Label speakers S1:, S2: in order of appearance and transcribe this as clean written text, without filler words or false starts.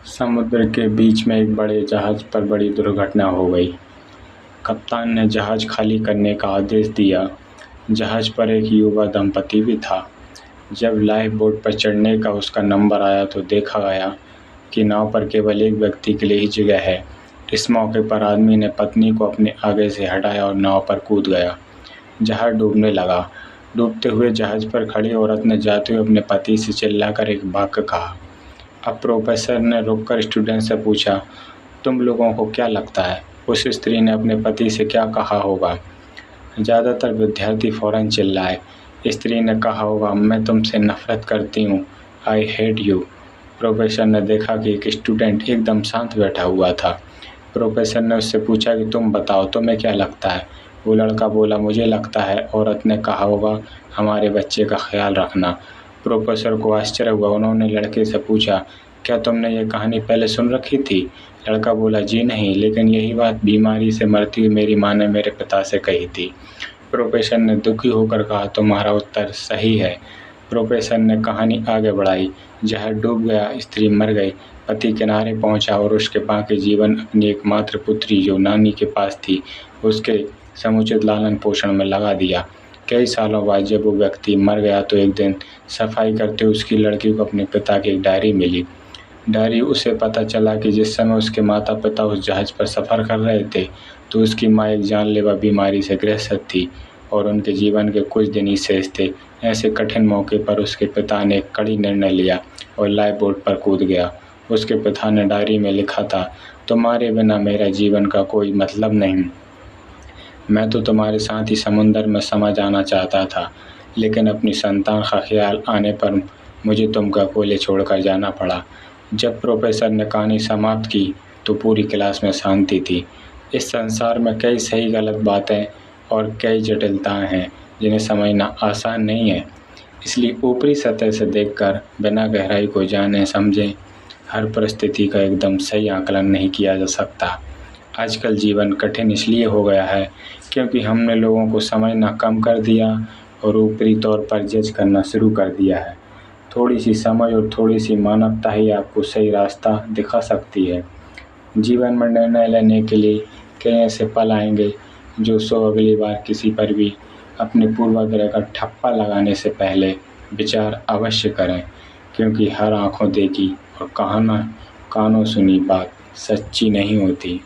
S1: समुद्र के बीच में एक बड़े जहाज पर बड़ी दुर्घटना हो गई। कप्तान ने जहाज खाली करने का आदेश दिया। जहाज पर एक युवा दंपति भी था। जब लाइफ बोट पर चढ़ने का उसका नंबर आया तो देखा गया कि नाव पर केवल एक व्यक्ति के लिए ही जगह है। इस मौके पर आदमी ने पत्नी को अपने आगे से हटाया और नाव पर कूद गया। जहाज डूबने लगा। डूबते हुए जहाज पर खड़ी औरत ने जाते हुए अपने पति से चिल्लाकर एक वाक्य कहा। अब प्रोफेसर ने रुककर स्टूडेंट से पूछा, तुम लोगों को क्या लगता है उस स्त्री ने अपने पति से क्या कहा होगा? ज़्यादातर विद्यार्थी फौरन चिल्लाए। स्त्री ने कहा होगा, मैं तुमसे नफरत करती हूँ, आई हेट यू। प्रोफेसर ने देखा कि एक स्टूडेंट एकदम शांत बैठा हुआ था। प्रोफेसर ने उससे पूछा कि तुम बताओ, तुम्हें क्या लगता है? वो लड़का बोला, मुझे लगता है औरत ने कहा होगा, हमारे बच्चे का ख्याल रखना। प्रोफेसर को आश्चर्य हुआ। उन्होंने लड़के से पूछा, क्या तुमने ये कहानी पहले सुन रखी थी? लड़का बोला, जी नहीं, लेकिन यही बात बीमारी से मरती हुई मेरी माँ ने मेरे पिता से कही थी। प्रोफेसर ने दुखी होकर कहा, तुम्हारा उत्तर सही है। प्रोफेसर ने कहानी आगे बढ़ाई। जहाज डूब गया, स्त्री मर गई, पति किनारे पहुंचा और उसके बाकी जीवन अपनी एकमात्र पुत्री जो नानी के पास थी उसके समुचित लालन पोषण में लगा दिया। कई सालों बाद जब वो व्यक्ति मर गया तो एक दिन सफाई करते उसकी लड़की को अपने पिता की एक डायरी मिली। डायरी उसे पता चला कि जिस समय उसके माता पिता उस जहाज पर सफ़र कर रहे थे तो उसकी माँ एक जानलेवा बीमारी से ग्रसित थी और उनके जीवन के कुछ दिन ही शेष थे। ऐसे कठिन मौके पर उसके पिता ने एक कड़ी निर्णय लिया और लाइफ बोट पर कूद गया। उसके पिता ने डायरी में लिखा था, तुम्हारे बिना मेरा जीवन का कोई मतलब नहीं। मैं तो तुम्हारे साथ ही समुंदर में समा जाना चाहता था, लेकिन अपनी संतान का ख्याल आने पर मुझे तुमको अकेले छोड़कर जाना पड़ा। जब प्रोफेसर ने कहानी समाप्त की तो पूरी क्लास में शांति थी। इस संसार में कई सही गलत बातें और कई जटिलताएं हैं जिन्हें समझना आसान नहीं है। इसलिए ऊपरी सतह से देखकर बिना गहराई को जाने समझें हर परिस्थिति का एकदम सही आकलन नहीं किया जा सकता। आजकल जीवन कठिन इसलिए हो गया है क्योंकि हमने लोगों को समझना कम कर दिया और ऊपरी तौर पर जज करना शुरू कर दिया है। थोड़ी सी समझ और थोड़ी सी मानवता ही आपको सही रास्ता दिखा सकती है। जीवन में निर्णय लेने के लिए कई ऐसे पल आएंगे जो अगली बार किसी पर भी अपने पूर्वाग्रह का ठप्पा लगाने से पहले विचार अवश्य करें, क्योंकि हर आंखों देखी और कानों सुनी बात सच्ची नहीं होती।